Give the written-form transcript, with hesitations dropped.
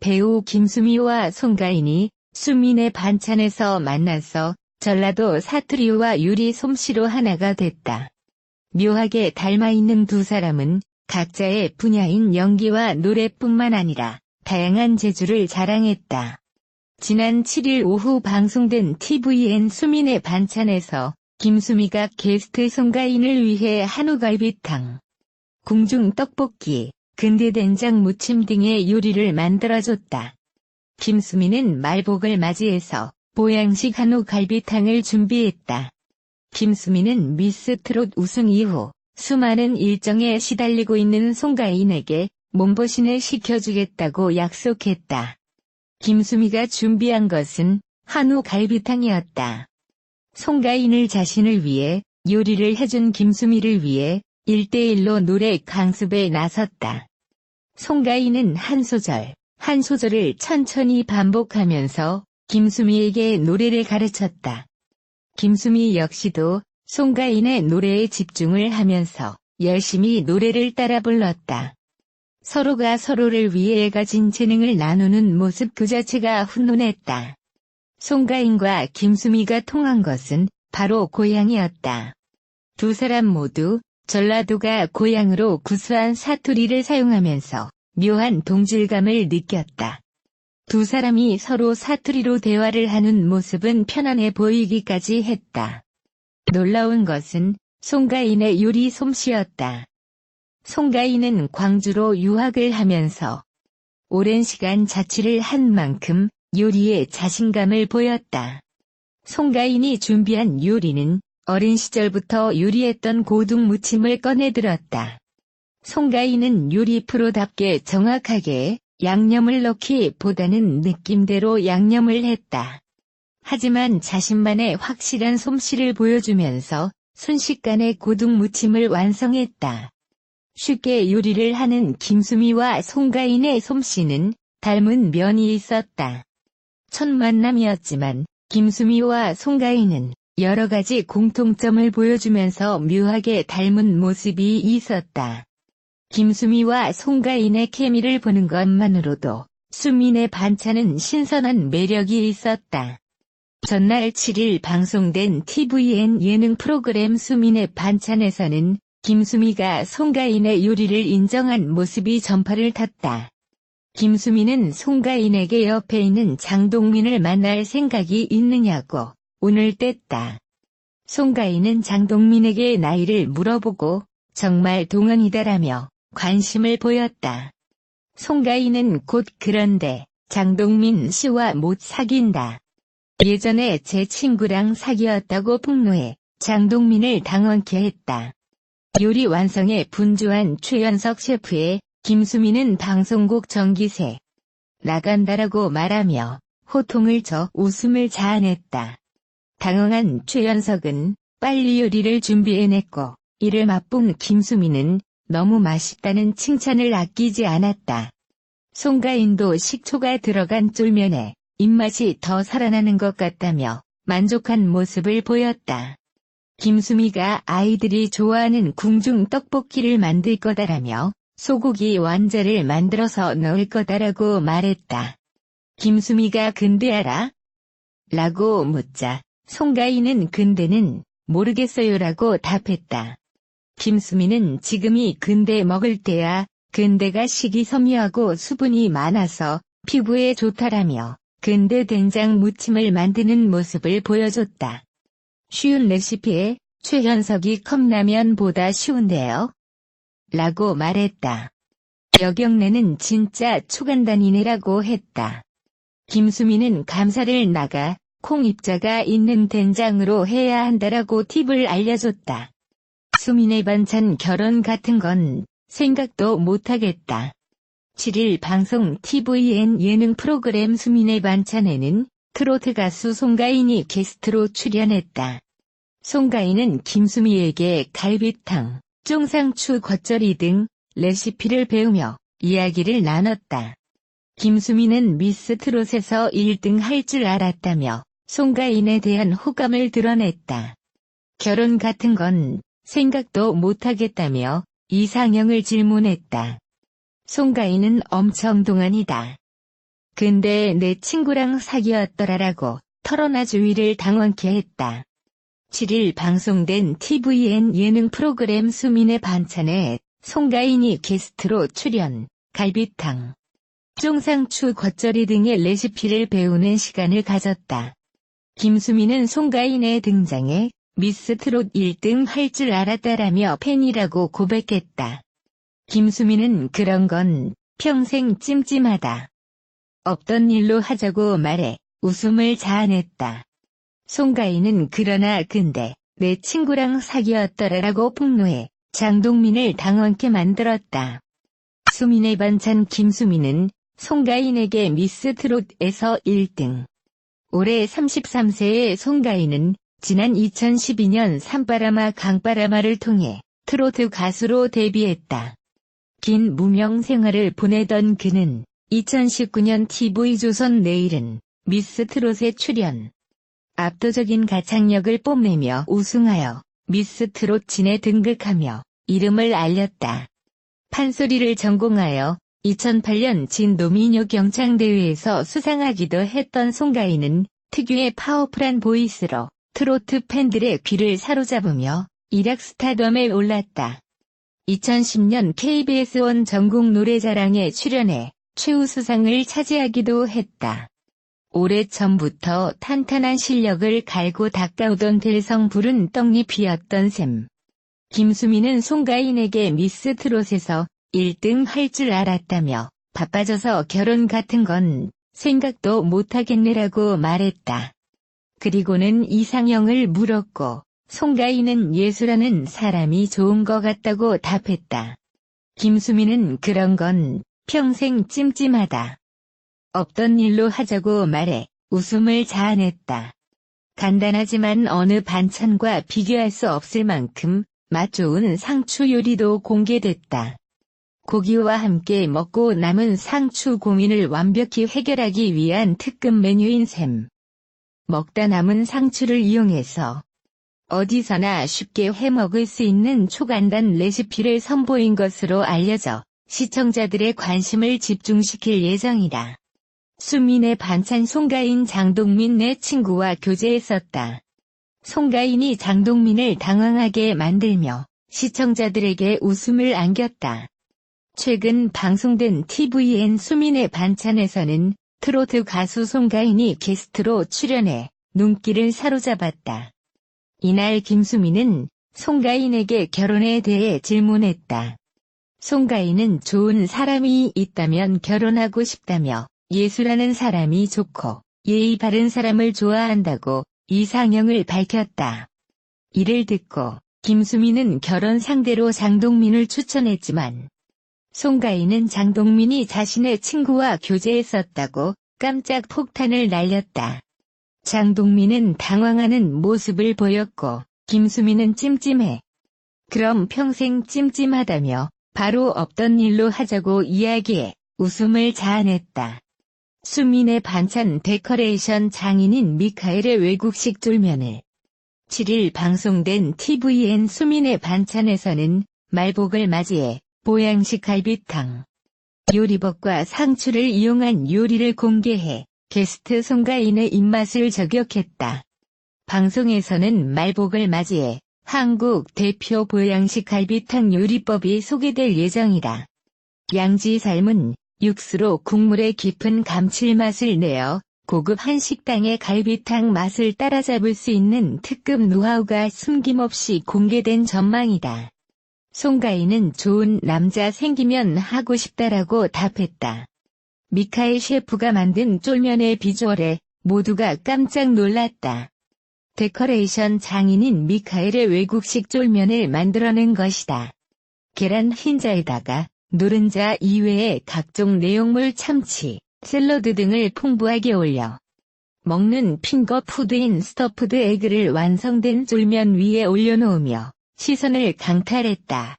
배우 김수미와 송가인이 수민의 반찬에서 만나서 전라도 사투리와 유리 솜씨로 하나가 됐다. 묘하게 닮아있는 두 사람은 각자의 분야인 연기와 노래뿐만 아니라 다양한 재주를 자랑했다. 지난 7일 오후 방송된 tvN 수민의 반찬에서 김수미가 게스트 송가인을 위해 한우갈비탕, 궁중 떡볶이, 근대된장 무침 등의 요리를 만들어줬다. 김수미는 말복을 맞이해서 보양식 한우갈비탕을 준비했다. 김수미는 미스 트롯 우승 이후 수많은 일정에 시달리고 있는 송가인에게 몸보신을 시켜주겠다고 약속했다. 김수미가 준비한 것은 한우갈비탕이었다. 송가인을 자신을 위해 요리를 해준 김수미를 위해 1대1로 노래 강습에 나섰다. 송가인은 한 소절을 천천히 반복하면서 김수미에게 노래를 가르쳤다. 김수미 역시도 송가인의 노래에 집중을 하면서 열심히 노래를 따라 불렀다. 서로가 서로를 위해 가진 재능을 나누는 모습 그 자체가 훈훈했다. 송가인과 김수미가 통한 것은 바로 고향이었다. 두 사람 모두 전라도가 고향으로 구수한 사투리를 사용하면서 묘한 동질감을 느꼈다. 두 사람이 서로 사투리로 대화를 하는 모습은 편안해 보이기까지 했다. 놀라운 것은 송가인의 요리 솜씨였다. 송가인은 광주로 유학을 하면서 오랜 시간 자취를 한 만큼 요리에 자신감을 보였다. 송가인이 준비한 요리는 어린 시절부터 요리했던 고등 무침을 꺼내들었다. 송가인은 요리 프로답게 정확하게 양념을 넣기보다는 느낌대로 양념을 했다. 하지만 자신만의 확실한 솜씨를 보여주면서 순식간에 고등 무침을 완성했다. 쉽게 요리를 하는 김수미와 송가인의 솜씨는 닮은 면이 있었다. 첫 만남이었지만 김수미와 송가인은 여러 가지 공통점을 보여주면서 묘하게 닮은 모습이 있었다. 김수미와 송가인의 케미를 보는 것만으로도 수민의 반찬은 신선한 매력이 있었다. 전날 7일 방송된 tvN 예능 프로그램 수민의 반찬에서는 김수미가 송가인의 요리를 인정한 모습이 전파를 탔다. 김수미는 송가인에게 옆에 있는 장동민을 만날 생각이 있느냐고 운을 뗐다. 송가인은 장동민에게 나이를 물어보고 정말 동안이다라며 관심을 보였다. 송가인은 곧 그런데 장동민 씨와 못 사귄다. 예전에 제 친구랑 사귀었다고 폭로해 장동민을 당황케 했다. 요리 완성에 분주한 최연석 셰프에 김수미는 방송국 전기세 나간다라고 말하며 호통을 쳐 웃음을 자아냈다. 당황한 최연석은 빨리 요리를 준비해냈고 이를 맛본 김수미는 너무 맛있다는 칭찬을 아끼지 않았다. 송가인도 식초가 들어간 쫄면에 입맛이 더 살아나는 것 같다며 만족한 모습을 보였다. 김수미가 아이들이 좋아하는 궁중 떡볶이를 만들 거다라며 소고기 완자를 만들어서 넣을 거다라고 말했다. 김수미가 근데 알아? 라고 묻자 송가인은 근데는 모르겠어요라고 답했다. 김수미는 지금이 근대 먹을 때야. 근대가 식이섬유하고 수분이 많아서 피부에 좋다라며 근대 된장 무침을 만드는 모습을 보여줬다. 쉬운 레시피에 최현석이 컵라면보다 쉬운데요? 라고 말했다. 여경래는 진짜 초간단이네라고 했다. 김수미는 감사를 나가 콩 입자가 있는 된장으로 해야 한다라고 팁을 알려줬다. 수민의 반찬 결혼 같은 건 생각도 못하겠다. 7일 방송 tvN 예능 프로그램 수민의 반찬에는 트로트 가수 송가인이 게스트로 출연했다. 송가인은 김수미에게 갈비탕, 쫑상추 겉절이 등 레시피를 배우며 이야기를 나눴다. 김수미는 미스 트롯에서 1등 할 줄 알았다며 송가인에 대한 호감을 드러냈다. 결혼 같은 건 생각도 못하겠다며 이상형을 질문했다. 송가인은 엄청 동안이다. 근데 내 친구랑 사귀었더라라고 털어놔 주위를 당황케 했다. 7일 방송된 tvN 예능 프로그램 수민의 반찬에 송가인이 게스트로 출연, 갈비탕, 쫑상추 겉절이 등의 레시피를 배우는 시간을 가졌다. 김수민은 송가인의 등장에 미스 트롯 1등 할 줄 알았다라며 팬이라고 고백했다. 김수민은 그런 건 평생 찜찜하다. 없던 일로 하자고 말해 웃음을 자아냈다. 송가인은 그러나 근데 내 친구랑 사귀었더라라고 폭로해 장동민을 당황케 만들었다. 수민의 반찬 김수민은 송가인에게 미스 트롯에서 1등. 올해 33세의 송가인은 지난 2012년 산바라마 강바라마를 통해 트로트 가수로 데뷔했다. 긴 무명 생활을 보내던 그는 2019년 TV조선 내일은 미스 트롯에 출연. 압도적인 가창력을 뽐내며 우승하여 미스 트롯 진에 등극하며 이름을 알렸다. 판소리를 전공하여 2008년 진도미녀 경창대회에서 수상하기도 했던 송가인은 특유의 파워풀한 보이스로 트로트 팬들의 귀를 사로잡으며 일약 스타덤에 올랐다. 2010년 KBS 1 전국 노래자랑에 출연해 최우수상을 차지하기도 했다. 오래전부터 탄탄한 실력을 갈고 닦아오던 들성부른 떡잎이었던 셈. 김수민은 송가인에게 미스 트롯에서 1등 할 줄 알았다며 바빠져서 결혼 같은 건 생각도 못하겠네라고 말했다. 그리고는 이상형을 물었고 송가인은 예수라는 사람이 좋은 것 같다고 답했다. 김수민은 그런 건 평생 찜찜하다. 없던 일로 하자고 말해 웃음을 자아냈다. 간단하지만 어느 반찬과 비교할 수 없을 만큼 맛 좋은 상추 요리도 공개됐다. 고기와 함께 먹고 남은 상추 고민을 완벽히 해결하기 위한 특급 메뉴인 셈. 먹다 남은 상추를 이용해서 어디서나 쉽게 해먹을 수 있는 초간단 레시피를 선보인 것으로 알려져 시청자들의 관심을 집중시킬 예정이다. 수민의 반찬 송가인 장동민 내 친구와 교제했었다. 송가인이 장동민을 당황하게 만들며 시청자들에게 웃음을 안겼다. 최근 방송된 tvN 수민의 반찬에서는 트로트 가수 송가인이 게스트로 출연해 눈길을 사로잡았다. 이날 김수민은 송가인에게 결혼에 대해 질문했다. 송가인은 좋은 사람이 있다면 결혼하고 싶다며 예수라는 사람이 좋고 예의 바른 사람을 좋아한다고 이상형을 밝혔다. 이를 듣고 김수민은 결혼 상대로 장동민을 추천했지만 송가인은 장동민이 자신의 친구와 교제했었다고 깜짝 폭탄을 날렸다. 장동민은 당황하는 모습을 보였고 김수민은 찜찜해. 그럼 평생 찜찜하다며 바로 없던 일로 하자고 이야기해 웃음을 자아냈다. 수민의 반찬 데코레이션 장인인 미카엘의 외국식 쫄면을 7일 방송된 tvN 수민의 반찬에서는 말복을 맞이해 보양식 갈비탕, 요리법과 상추를 이용한 요리를 공개해 게스트 송가인의 입맛을 저격했다. 방송에서는 말복을 맞이해 한국 대표 보양식 갈비탕 요리법이 소개될 예정이다. 양지 삶은 육수로 국물의 깊은 감칠맛을 내어 고급 한식당의 갈비탕 맛을 따라잡을 수 있는 특급 노하우가 숨김없이 공개된 전망이다. 송가인은 좋은 남자 생기면 하고 싶다라고 답했다. 미카엘 셰프가 만든 쫄면의 비주얼에 모두가 깜짝 놀랐다. 데코레이션 장인인 미카엘의 외국식 쫄면을 만들어낸 것이다. 계란 흰자에다가 노른자 이외에 각종 내용물 참치, 샐러드 등을 풍부하게 올려 먹는 핑거푸드인 스터프드 에그를 완성된 쫄면 위에 올려놓으며 시선을 강탈했다.